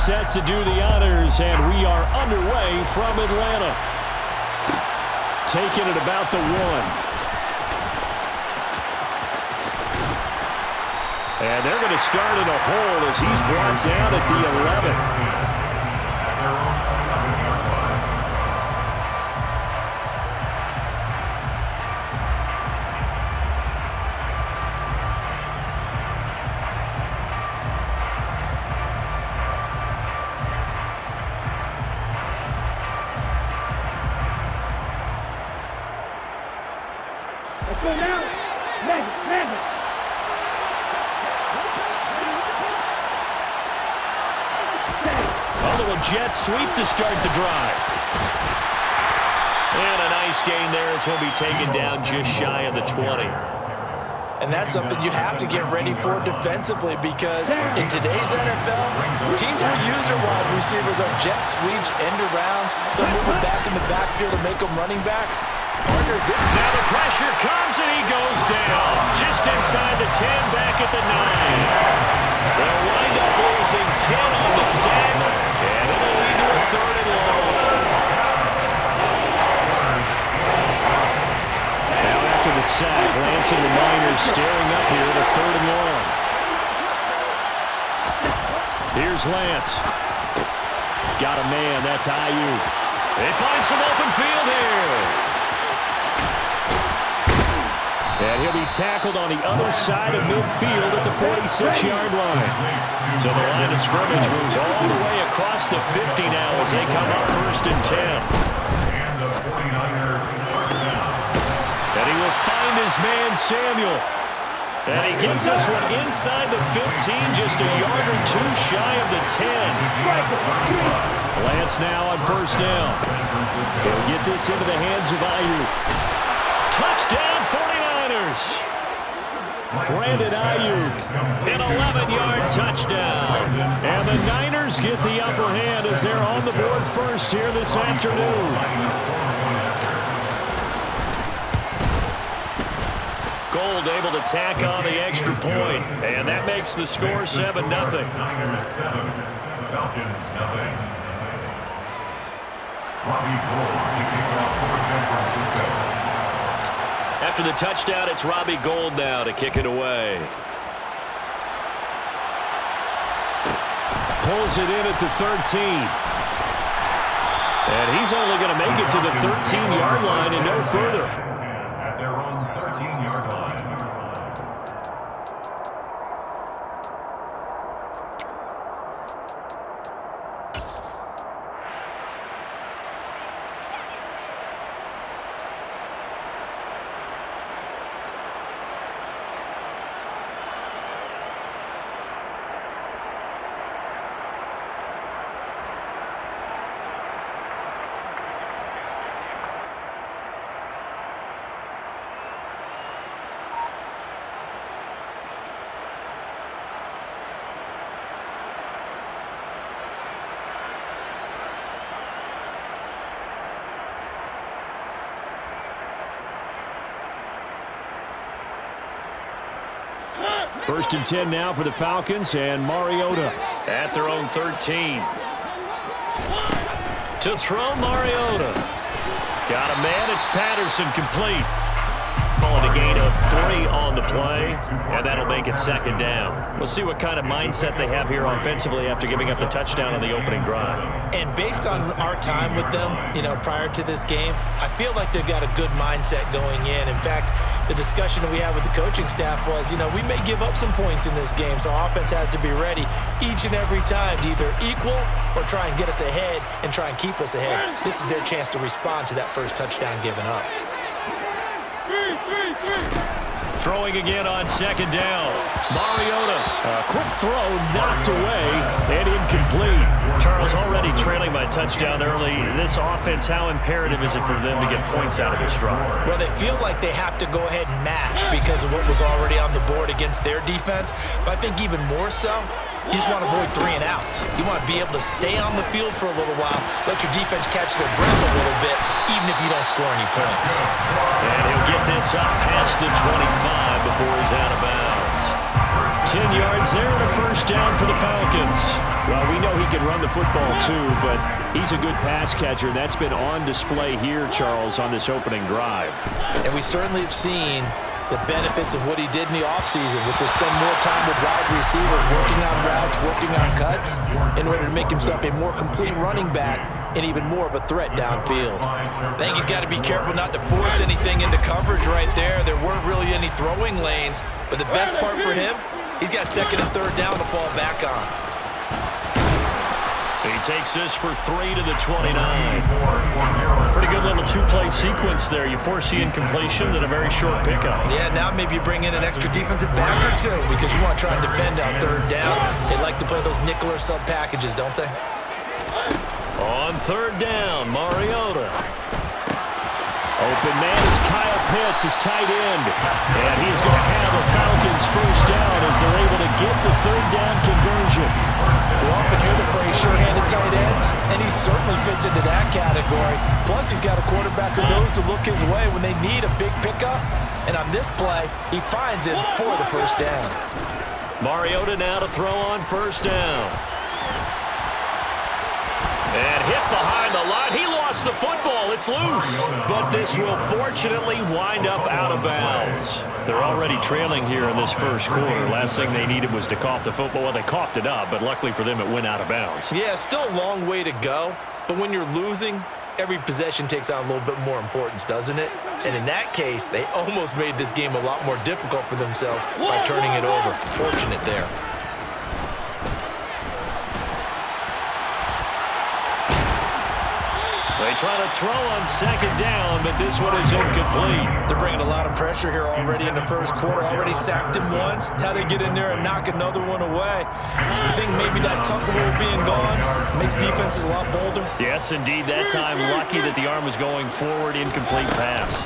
set to do the honors, and we are underway from Atlanta. Taking it about the 1. And they're going to start in a hole as he's brought down at the 11. Let's go now. Magic. A little jet sweep to start the drive. And a nice gain there as he'll be taken down just shy of the 20. And that's something you have to get ready for defensively, because in today's NFL, teams will use their wide receivers on jet sweeps, end arounds. They'll move it back in the backfield and make them running backs. Now the pressure comes and he goes down. Just inside the 10, back at the 9. They'll wind up losing 10 on the sack, and it'll lead to a 3rd and long. Now after the sack, Lance and the Niners staring up here to 3rd and long. Here's Lance. Got a man, that's Ayuk. They find some open field here. And he'll be tackled on the other side of midfield at the 46-yard line. So the line of scrimmage moves all the way across the 50 now as they come up 1st and 10. And he will find his man Samuel. And he gets this one inside the 15, just a yard or 2 shy of the 10. Lance now on 1st down. He'll get this into the hands of Ayuk. Touchdown 49ers. Brandon Ayuk, an 11-yard touchdown. And the Niners get the upper hand as they're on the board first here this afternoon. Gold able to tack on the extra point, and that makes the score 7-0. Niners 7, Falcons nothing. Robbie Gould kicking off for San Francisco. After the touchdown, it's Robbie Gould now to kick it away. Pulls it in at the 13. And he's only going to make it to the 13-yard line and no further. At their own 13-yard line. First and 10 now for the Falcons, and Mariota at their own 13. To throw, Mariota. Got a man, it's Patterson, complete. Calling a gain of 3 on the play, and that'll make it 2nd down. We'll see what kind of mindset they have here offensively after giving up the touchdown on the opening drive. And based on our time with them, prior to this game, I feel like they've got a good mindset going in. In fact, the discussion that we had with the coaching staff was, we may give up some points in this game, so offense has to be ready each and every time to either equal or try and get us ahead and try and keep us ahead. This is their chance to respond to that first touchdown given up. Throwing again on 2nd down. Mariota, a quick throw knocked away and incomplete. Charles, already trailing by touchdown early. This offense, how imperative is it for them to get points out of this drive? Well, they feel like they have to go ahead and match because of what was already on the board against their defense. But I think even more so, you just want to avoid 3 and outs. You want to be able to stay on the field for a little while, let your defense catch their breath a little bit, even if you don't score any points. And he'll get this up past the 25 before he's out of bounds. 10 yards there and a first down for the Falcons. Well, we know he can run the football too, but he's a good pass catcher, and that's been on display here, Charles, on this opening drive. And we certainly have seen the benefits of what he did in the offseason, which was spend more time with wide receivers, working on routes, working on cuts, in order to make himself a more complete running back and even more of a threat downfield. I think he's got to be careful not to force anything into coverage right there. There weren't really any throwing lanes, but the best part for him, he's got second and third down to fall back on. He takes this for 3 to the 29. Pretty good little two-play sequence there. You force the incompletion, then a very short pickup. Yeah, now maybe you bring in an extra defensive back or two because you want to try and defend on third down. They like to play those nickel or sub packages, don't they? On third down, Mariota. Open man is Kyle Pitts, his tight end. And he's going to have a Falcons first down as they're able to get the third down conversion. We often hear the phrase sure-handed tight ends, and he certainly fits into that category. Plus, he's got a quarterback who knows to look his way when they need a big pickup. And on this play, he finds him for the first down. Mariota now to throw on first down. And hit behind the line. He lost the football. It's loose. But this will fortunately wind up out of bounds. They're already trailing here in this first quarter. Last thing they needed was to cough the football. Well, they coughed it up, but luckily for them, it went out of bounds. Yeah, still a long way to go. But when you're losing, every possession takes on a little bit more importance, doesn't it? And in that case, they almost made this game a lot more difficult for themselves by turning it over. Fortunate there. They try to throw on second down, but this one is incomplete. They're bringing a lot of pressure here already in the first quarter. Already sacked him once. Now they get in there and knock another one away. You think maybe that Tucker rule being gone makes defenses a lot bolder? Yes, indeed. That time, lucky that the arm was going forward. Incomplete pass.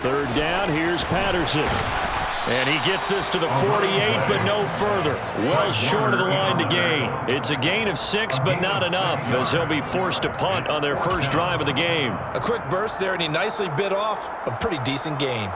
Third down, here's Patterson. And he gets this to the 48, but no further. Well short of the line to gain. It's a gain of 6, but not enough, as he'll be forced to punt on their first drive of the game. A quick burst there, and he nicely bit off a pretty decent gain.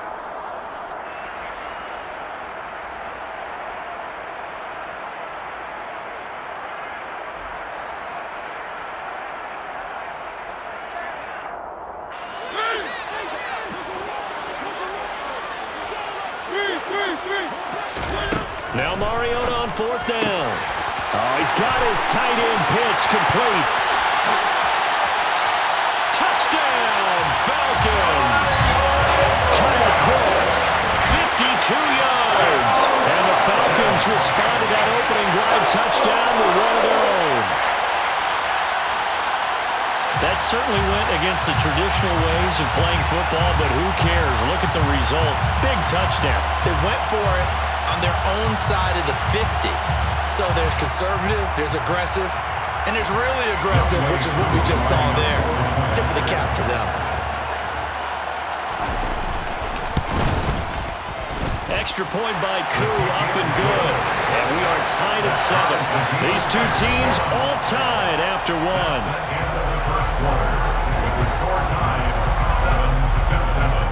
Now Mariota on fourth down. Oh, he's got his tight end pitch complete. Touchdown, Falcons. Kyle Pitts, 52 yards. And the Falcons respond to that opening drive touchdown with one of their own. That certainly went against the traditional ways of playing football, but who cares? Look at the result. Big touchdown. They went for it on their own side of the 50. So there's conservative, there's aggressive, and there's really aggressive, which is what we just saw there. Tip of the cap to them. Extra point by Koo, up and good. And we are tied at 7. These two teams all tied after one. With the score tied 7-7.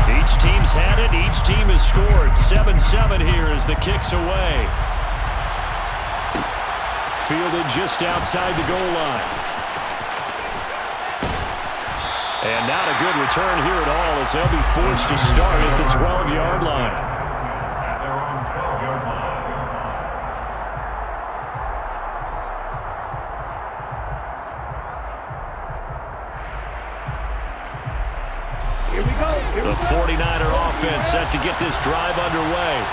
Each team's had it. Each team has scored. 7-7 here as the kick's away. Fielded just outside the goal line. And not a good return here at all as they'll be forced to start at the 12-yard line. At their own 12-yard line. Here we go. The 49er offense set to get this drive underway.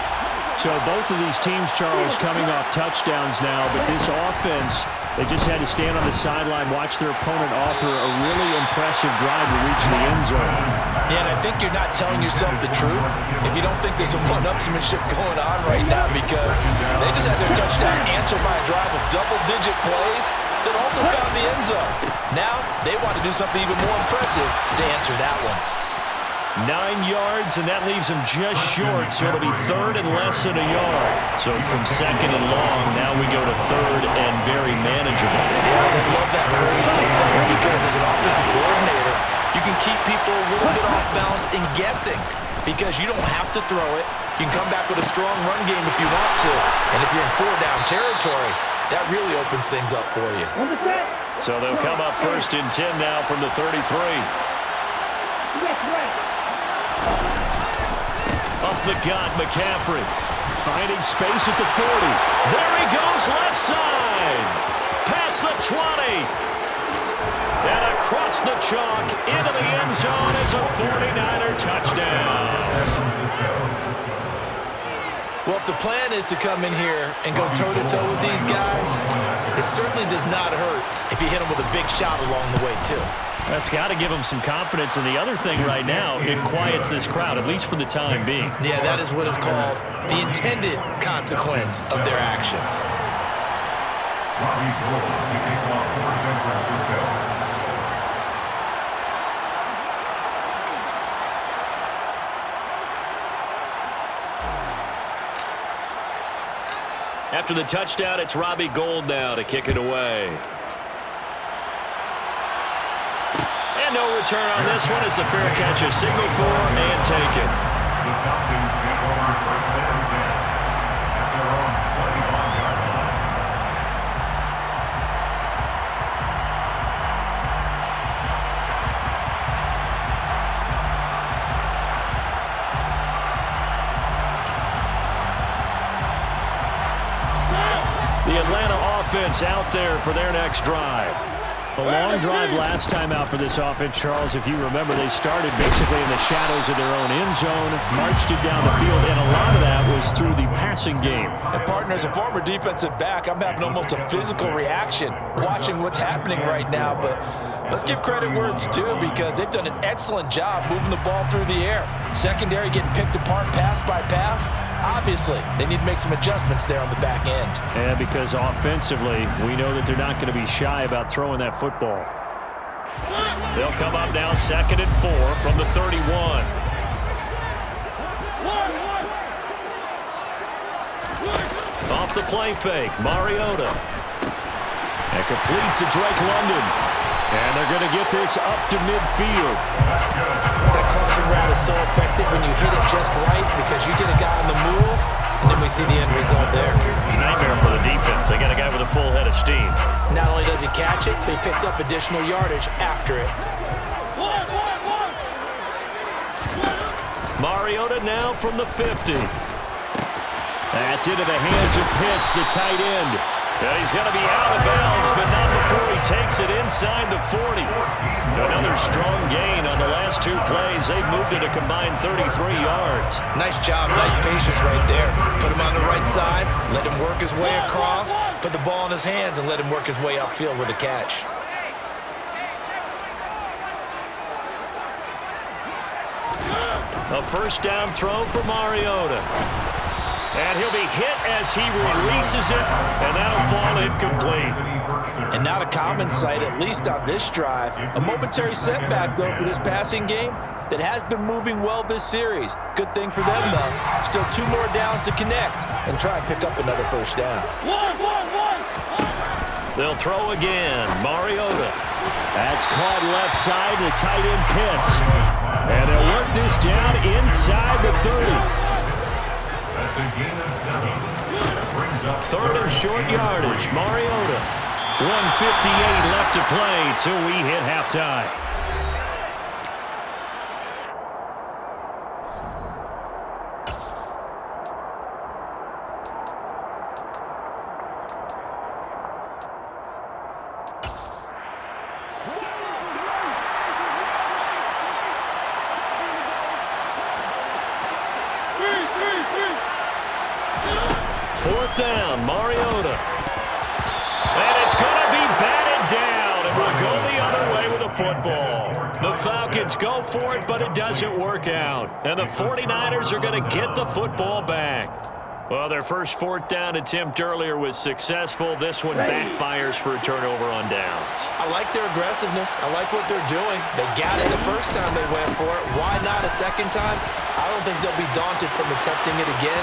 So both of these teams, Charles, coming off touchdowns now, but this offense, they just had to stand on the sideline, watch their opponent offer a really impressive drive to reach the end zone. Yeah, and I think you're not telling yourself the truth if you don't think there's some one-upsmanship going on right now, because they just had their touchdown answered by a drive of double-digit plays that also found the end zone. Now, they want to do something even more impressive to answer that one. 9 yards, and that leaves him just short, so it'll be 3rd and less than a yard. So from 2nd and long, now we go to 3rd and very manageable. Yeah, they love that phrase because as an offensive coordinator, you can keep people a little bit off balance and guessing because you don't have to throw it. You can come back with a strong run game if you want to. And if you're in 4-down territory, that really opens things up for you. So they'll come up 1st and 10 now from the 33. Up the gut, McCaffrey. Finding space at the 40. There he goes, left side. Past the 20. And across the chalk, into the end zone. It's a 49er touchdown. Well, if the plan is to come in here and go toe-to-toe with these guys, it certainly does not hurt if you hit them with a big shot along the way, too. That's got to give them some confidence. And the other thing right now, it quiets this crowd, at least for the time being. Yeah, that is what is called the intended consequence of their actions. Robbie Gould kicking off for San Francisco. After the touchdown, it's Robbie Gould now to kick it away. And no return on this one as the fair catch is signaled for and taken. The Falcons take over 1st and 10 at their own 25-yard line. The Atlanta offense out there for their next drive. A long drive last time out for this offense, Charles. If you remember, they started basically in the shadows of their own end zone, marched it down the field, and a lot of that was through the passing game. And partner, as a former defensive back, I'm having almost a physical reaction watching what's happening right now. But let's give credit where it's due because they've done an excellent job moving the ball through the air. Secondary getting picked apart pass by pass. Obviously, they need to make some adjustments there on the back end. Yeah, because offensively, we know that they're not going to be shy about throwing that football. They'll come up now 2nd and 4 from the 31. Off the play fake, Mariota. And complete to Drake London. And they're going to get this up to midfield. That crossing route is so effective when you hit it just right because you get a guy on the move, and then we see the end result there. It's a nightmare for the defense. They got a guy with a full head of steam. Not only does he catch it, but he picks up additional yardage after it. Mariota now from the 50. That's into the hands of Pitts, the tight end. And he's going to be out of bounds, but not before he takes it inside the 40. Another strong gain on the last 2 plays. They've moved it a combined 33 yards. Nice job, nice patience right there. Put him on the right side, let him work his way across, put the ball in his hands, and let him work his way upfield with a catch. A 1st down throw for Mariota. And he'll be hit as he releases it, and that'll fall incomplete. And not a common sight, at least on this drive. A momentary setback, though, for this passing game that has been moving well this series. Good thing for them, though. Still 2 more downs to connect and try and pick up another 1st down. They'll throw again. Mariota. That's caught left side to tight end Pitts. And they'll work this down inside the 30. That's a gain of 7. Brings up 3rd and short yardage. Mariota. 1:58 left to play till we hit halftime. Fourth down, Mariota. And it's going to be batted down, and we'll go the other way with the football. The Falcons go for it, but it doesn't work out. And the 49ers are going to get the football back. Well, their first fourth down attempt earlier was successful. This one backfires for a turnover on downs. I like their aggressiveness. I like what they're doing. They got it the first time they went for it. Why not a second time? I don't think they'll be daunted from attempting it again.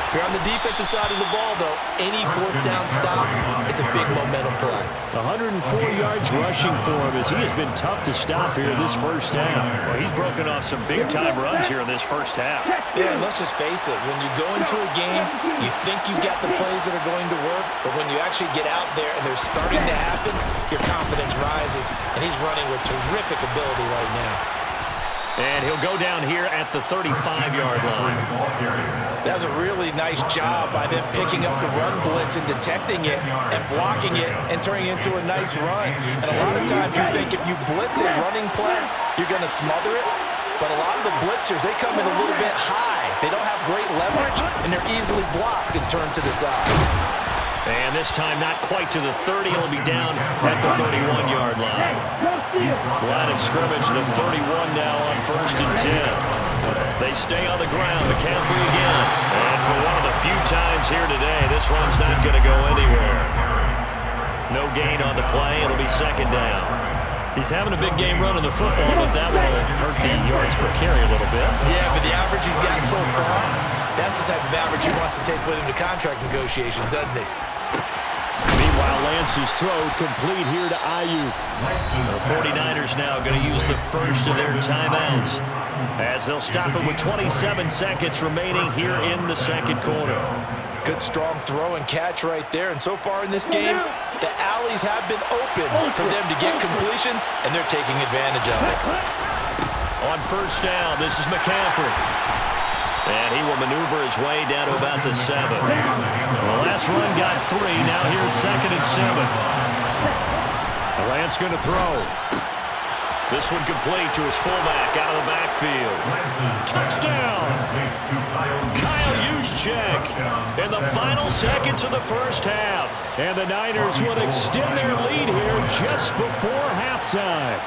If you're on the defensive side of the ball, though, any fourth down stop is a big momentum play. 104 yards rushing for him as he has been tough to stop here in this first half. Well, he's broken off some big-time runs here in this first half. Yeah, and let's just face it. When you go into a game, you think you've got the plays that are going to work, but when you actually get out there and they're starting to happen, your confidence rises, and he's running with terrific ability right now. And he'll go down here at the 35-yard line. That was a really nice job by them picking up the run blitz and detecting it and blocking it and turning it into a nice run. And a lot of times you think if you blitz a running play, you're going to smother it. But a lot of the blitzers, they come in a little bit high. They don't have great leverage, and they're easily blocked and turned to the side. And this time not quite to the 30. It'll be down at the 31-yard line. Line of scrimmage, the 31 now on 1st and 10. They stay on the ground. McCaffrey again. And for one of the few times here today, this run's not going to go anywhere. No gain on the play. It'll be second down. He's having a big game running the football, but that will hurt the yards per carry a little bit. Yeah, but the average he's got so far, that's the type of average he wants to take with him to contract negotiations, doesn't he? Meanwhile, Lance's throw complete here to Ayuk. The 49ers now going to use the first of their timeouts as they'll stop it with 27 seconds remaining here in the second quarter. Good strong throw and catch right there. And so far in this game, the alleys have been open for them to get completions, and they're taking advantage of it. On first down, this is McCaffrey. And he will maneuver his way down to about the 7. The last run got 3. Now here's 2nd and 7. Lance going to throw. This one complete to his fullback out of the backfield. Touchdown! Kyle Juszczyk in the final seconds of the first half. And the Niners would extend their lead here just before halftime.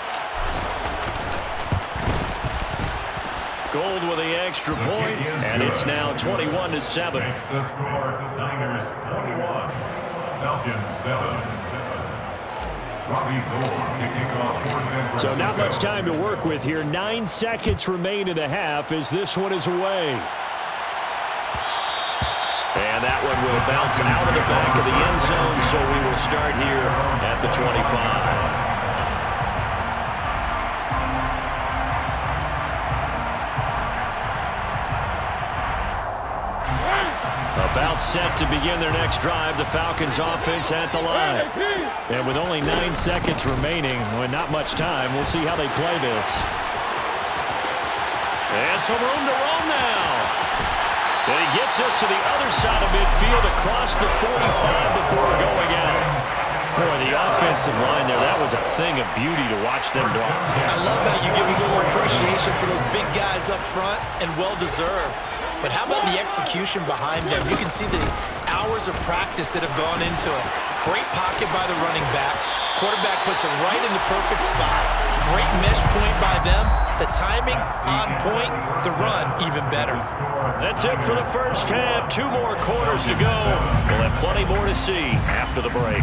Gold with the extra point, and it's now 21-7. The score, Niners 21, Falcons 7. So not much time to work with here. 9 seconds remain in the half as this one is away. And that one will bounce out of the back of the end zone, so we will start here at the 25. About set to begin their next drive, the Falcons offense at the line. And with only 9 seconds remaining, with not much time, we'll see how they play this. And some room to roam now. And he gets us to the other side of midfield across the 45 before going out. Boy, the offensive line there, that was a thing of beauty to watch them block. I love how you give a little appreciation for those big guys up front, and well-deserved. But how about the execution behind them? You can see the hours of practice that have gone into it. Great pocket by the running back. Quarterback puts it right in the perfect spot. Great mesh point by them. The timing on point. The run even better. That's it for the first half. 2 more quarters to go. We'll have plenty more to see after the break.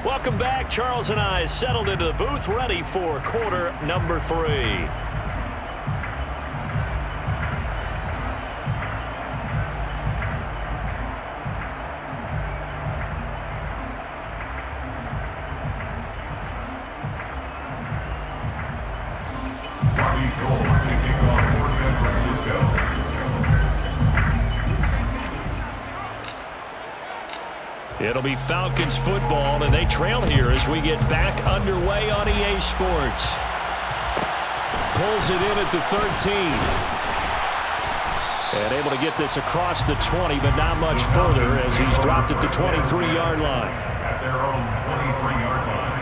Welcome back. Charles and I settled into the booth, ready for quarter number 3. It'll be Falcons football, and they trail here as we get back underway on EA Sports. Pulls it in at the 13. And able to get this across the 20, but not much further as he's dropped at the 23-yard line. at their own 23-yard line.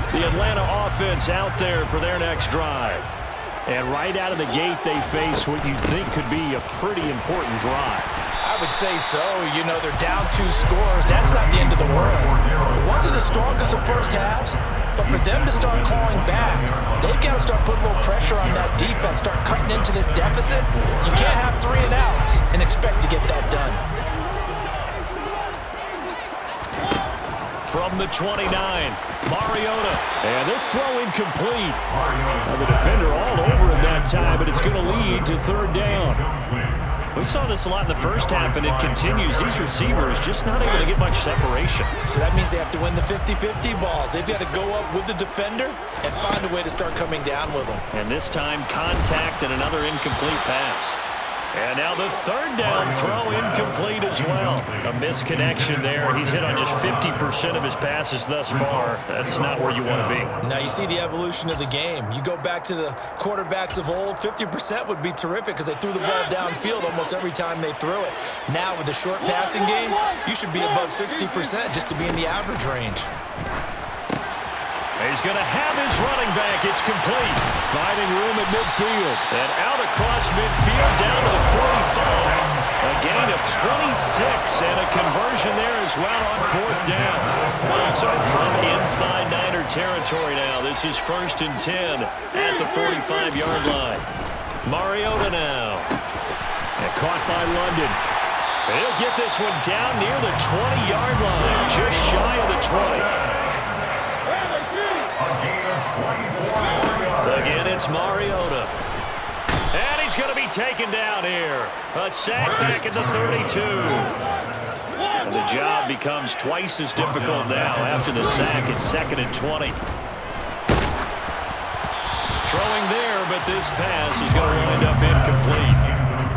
The Atlanta offense out there for their next drive. And right out of the gate, they face what you think could be a pretty important drive. I would say so. You know, they're down 2 scores. That's not the end of the world. It wasn't the strongest of first halves, but for them to start clawing back, they've got to start putting a little pressure on that defense, start cutting into this deficit. You can't have 3 and outs and expect to get that done. From the 29, Mariota. And this throw incomplete. Now the defender all over him that time, but it's going to lead to 3rd down. We saw this a lot in the first half, and it continues. These receivers just not able to get much separation. So that means they have to win the 50-50 balls. They've got to go up with the defender and find a way to start coming down with them. And this time, contact and another incomplete pass. And now the 3rd down throw incomplete as well. A misconnection there. He's hit on just 50% of his passes thus far. That's not where you want to be. Now you see the evolution of the game. You go back to the quarterbacks of old, 50% would be terrific because they threw the ball downfield almost every time they threw it. Now with the short passing game, you should be above 60% just to be in the average range. He's going to have his running back. It's complete. Finding room at midfield. And out across midfield down to the 45. A gain of 26 and a conversion there as well on 4th down. So from inside Niner territory now, this is 1st and 10 at the 45-yard line. Mariota now. And caught by London. He'll get this one down near the 20-yard line, just shy of the 20. Again, it's Mariota. And he's going to be taken down here. A sack back at the 32. And the job becomes twice as difficult now after the sack. It's 2nd and 20. Throwing there, but this pass is going to wind up incomplete.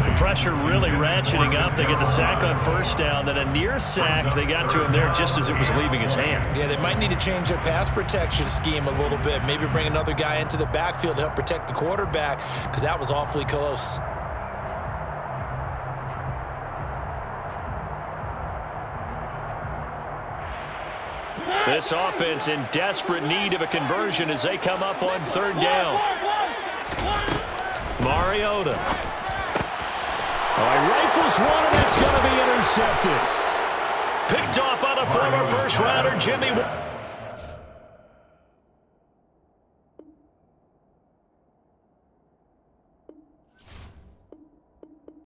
The pressure really ratcheting up. They get the sack on 1st down, then a near sack. They got to him there just as it was leaving his hand. Yeah, they might need to change their pass protection scheme a little bit. Maybe bring another guy into the backfield to help protect the quarterback because that was awfully close. This offense in desperate need of a conversion as they come up on 3rd down. Mariota. Rifles one, and it's going to be intercepted. Picked off by the former first-rounder, Jimmy.